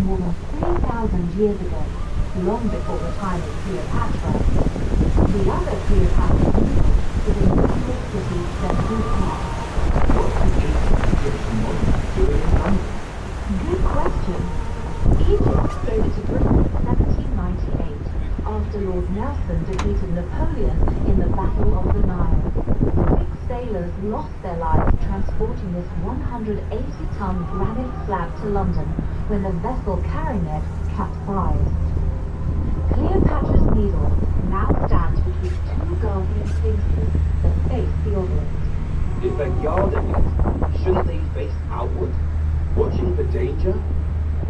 more than 3,000 years ago, long before the time of Cleopatra. The other Cleopatra needle is in the Salt City Central Park. What an ancient Egyptian monument doing in London? Good question. Egypt gave it to Britain in 1798 after Lord Nelson defeated Napoleon in the Battle of the Nile. 6 sailors lost their lives transporting this 180-ton granite slab to London when the vessel carrying it capsized. Cleopatra's Needle now stands between 2 guardian sphinxes that face the obelisk. If they're guarding it, shouldn't they face outward, watching for danger?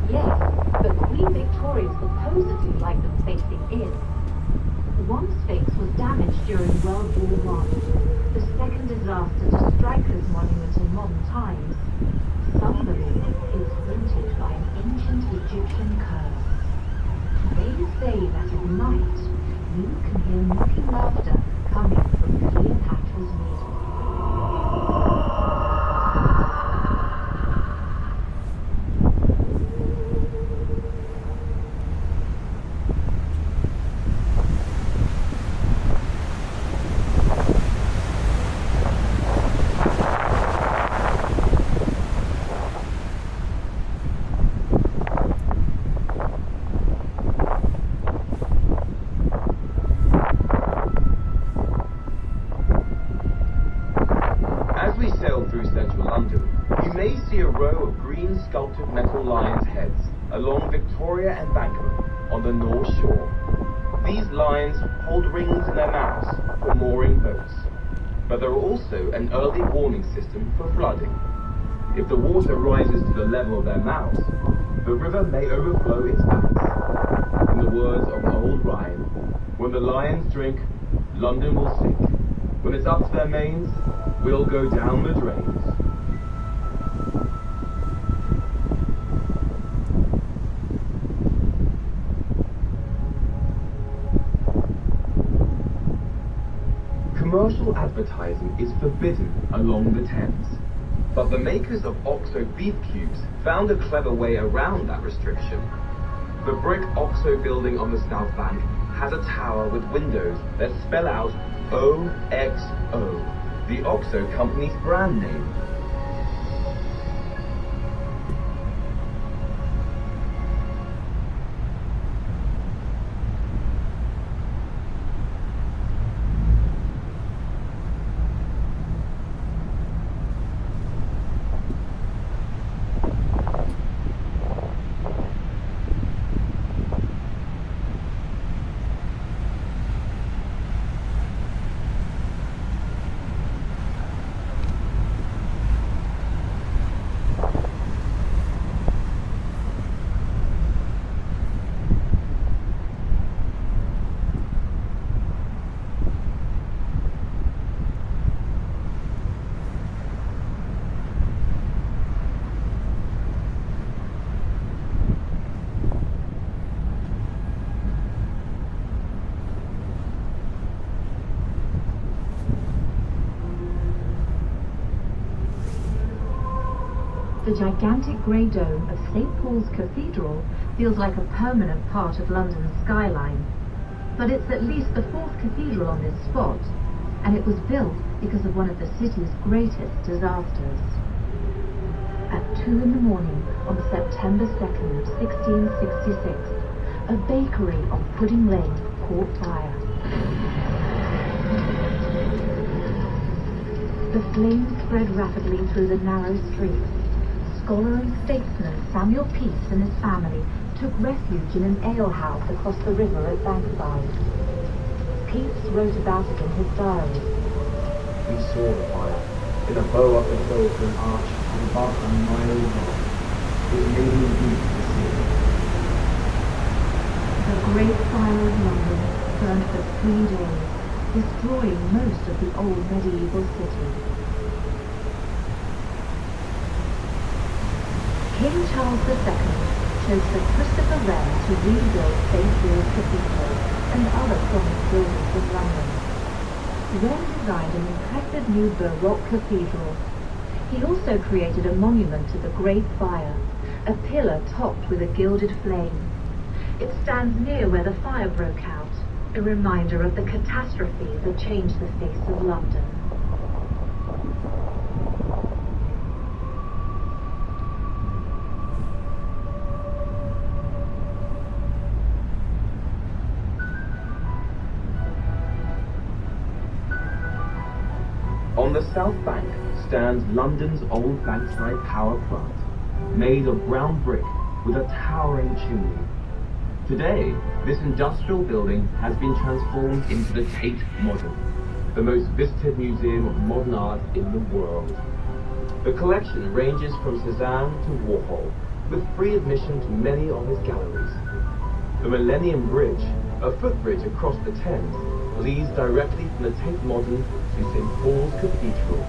Yes, but Queen Victoria supposedly liked them facing in. One sphinx was damaged during World War I, the second disaster to Stryker's monument in modern times. Some believe it's haunted by an ancient Egyptian curse. They say that at night, you can hear mocking laughter coming from Cleopatra's Needle. As we sail through central London, you may see a row of green sculpted metal lions' heads along Victoria Embankment on the North Shore. These lions hold rings in their mouths for mooring boats, but there are also an early warning system for flooding. If the water rises to the level of their mouths, the river may overflow its banks. In the words of an old rhyme, when the lions drink, London will sink. When it's up to their mains, we'll go down the drains. Commercial advertising is forbidden along the Thames. But the makers of OXO beef cubes found a clever way around that restriction. The brick OXO building on the South Bank has a tower with windows that spell out OXO, the OXO company's brand name. The gigantic grey dome of St. Paul's Cathedral feels like a permanent part of London's skyline. But it's at least the 4th cathedral on this spot, and it was built because of one of the city's greatest disasters. At 2 in the morning on September 2nd, 1666, a bakery on Pudding Lane caught fire. The flames spread rapidly through the narrow streets. Scholar and statesman Samuel Pepys and his family took refuge in an alehouse across the river at Bankside. Pepys wrote about it in his diary. We saw the fire in a bow up the hill to an arch and embarked on a mile long. It made me weep to see it. The Great Fire of London burned for 3 days, destroying most of the old medieval city. King Charles II chose Sir Christopher Wren to rebuild St. Paul's Cathedral and other prominent buildings in London. Wren designed an impressive new Baroque cathedral. He also created a monument to the Great Fire, a pillar topped with a gilded flame. It stands near where the fire broke out, a reminder of the catastrophe that changed the face of London. On the south bank stands London's old Bankside Power Plant, made of brown brick with a towering chimney. Today, this industrial building has been transformed into the Tate Modern, the most visited museum of modern art in the world. The collection ranges from Cézanne to Warhol, with free admission to many of his galleries. The Millennium Bridge, a footbridge across the Thames, leads directly from the Tate Modern to St. Paul's Cathedral.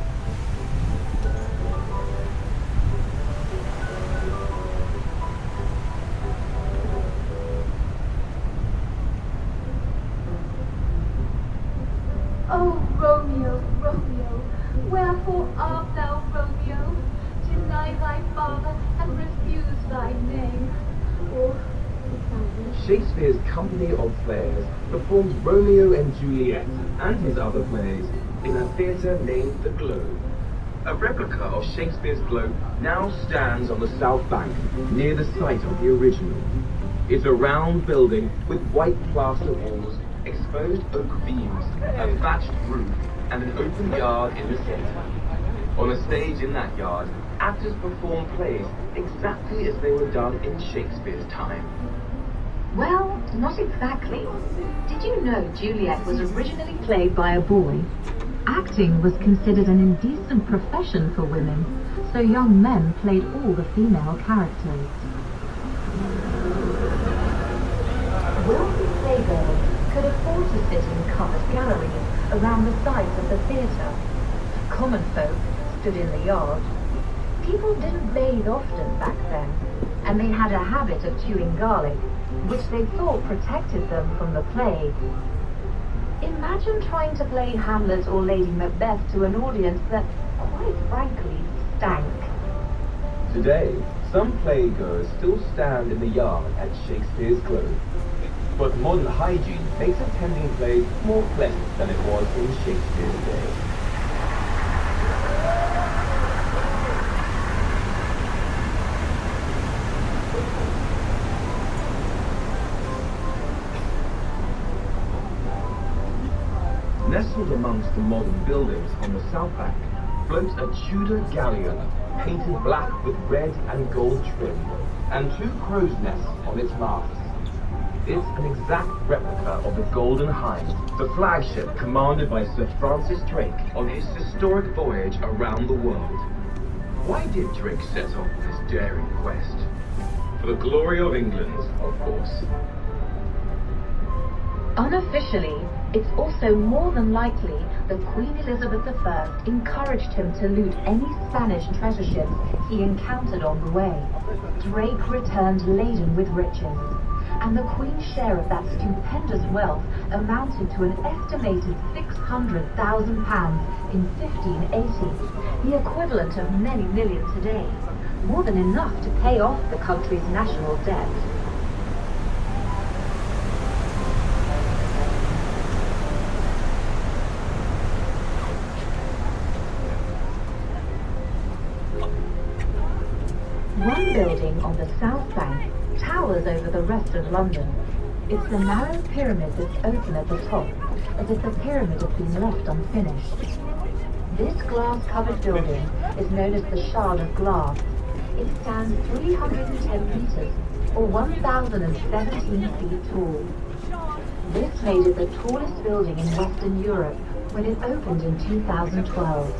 Oh, Romeo, Romeo, wherefore art thou, Romeo? Deny thy father and refuse thy name. Or, Shakespeare's company of players performed Romeo and Juliet and his other plays in a theatre named the Globe. A replica of Shakespeare's Globe now stands on the South Bank, near the site of the original. It's a round building with white plaster walls, exposed oak beams, a thatched roof, and an open yard in the centre. On a stage in that yard, actors perform plays exactly as they were done in Shakespeare's time. Well, not exactly. Did you know Juliet was originally played by a boy? Acting was considered an indecent profession for women, so young men played all the female characters. Wealthy playgoers could afford to sit in covered galleries around the sides of the theatre. Common folk stood in the yard. People didn't bathe often back then, and they had a habit of chewing garlic, which they thought protected them from the plague. Imagine trying to play Hamlet or Lady Macbeth to an audience that, quite frankly, stank. Today, some playgoers still stand in the yard at Shakespeare's Globe. But modern hygiene makes attending plays more pleasant than it was in Shakespeare's day. Nestled amongst the modern buildings on the South Bank floats a Tudor galleon painted black with red and gold trim, and two crow's nests on its masts. It's an exact replica of the Golden Hind, the flagship commanded by Sir Francis Drake on his historic voyage around the world. Why did Drake set off this daring quest? For the glory of England, of course. Unofficially, it's also more than likely that Queen Elizabeth I encouraged him to loot any Spanish treasure ships he encountered on the way. Drake returned laden with riches, and the Queen's share of that stupendous wealth amounted to an estimated £600,000 in 1580, the equivalent of many millions today, more than enough to pay off the country's national debt. One building on the South Bank towers over the rest of London. It's the narrow pyramid that's open at the top, as if the pyramid had been left unfinished. This glass-covered building is known as the Shard of Glass. It stands 310 meters, or 1,017 feet tall. This made it the tallest building in Western Europe when it opened in 2012.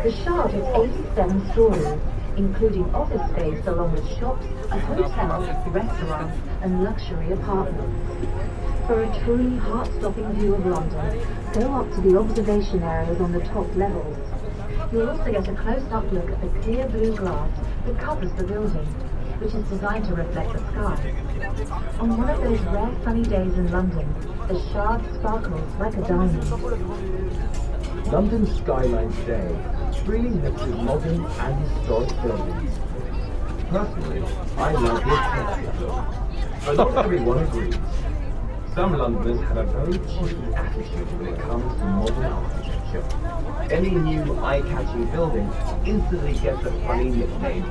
The Shard has 87 stories, including office space along with shops, a hotel, restaurants, and luxury apartments. For a truly heart-stopping view of London, go up to the observation areas on the top levels. You'll also get a close-up look at the clear blue glass that covers the building, which is designed to reflect the sky. On one of those rare sunny days in London, the Shard sparkles like a diamond. London's skyline today really mixes modern and historic buildings. Personally, I love the aesthetic, but not everyone agrees. Some Londoners have a very cheeky attitude when it comes to modern architecture. Any new eye-catching building instantly gets a funny nickname.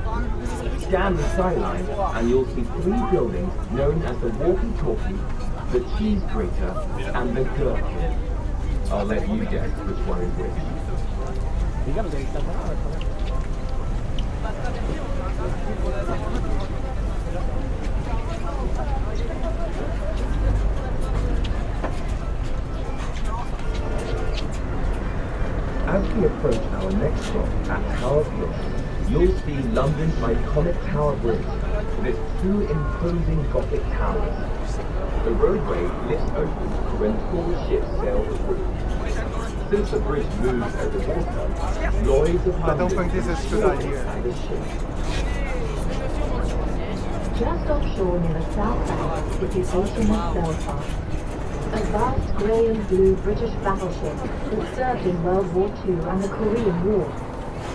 Scan the skyline and you'll see 3 buildings known as the Walkie-Talkie, the Cheese Grater, and the Gherkin. I'll let you guess which one is which. As we approach our next stop at Tower Bridge, you'll see London's iconic Tower Bridge with its 2 imposing Gothic towers. The roadway lifts open when 4 ships sail through. Since the bridge moves over water, Lloyd's of London I don't think this is a good idea. and the ship. Just offshore near the south bank is the HMS Belfast, a vast grey and blue British battleship that served in World War II and the Korean War.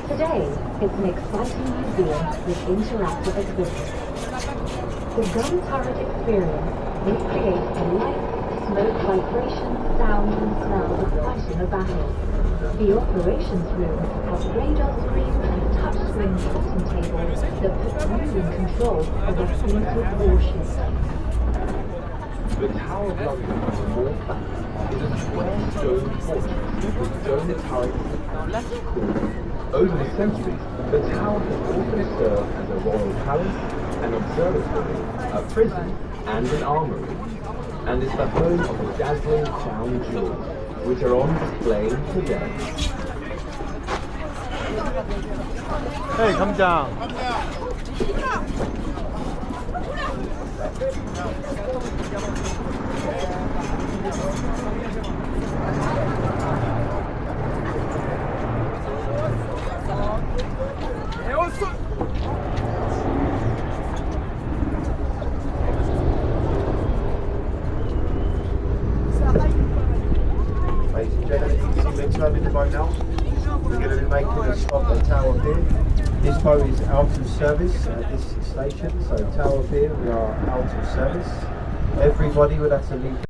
Today, it's an exciting museum with interactive exhibits. The gun turret experience recreates the light, smoke, vibration, sound and smells of fighting a battle. The operations room has radar screens and touchscreen cutting tables that put you in control of a fleet of warships. The Tower of London, more fact, is a square stone fortress with dome turrets and less cool. Over the centuries, the tower has also served as a royal palace, an observatory, a prison, and an armory, and is the home of the dazzling crown jewels, which are on display today. Hey, come down. Ladies and gentlemen, you can see me turning the boat now. We're going to be making a stop at Tower Pier. This boat is out of service at this station, so Tower Pier, we are out of service. Everybody would have to leave.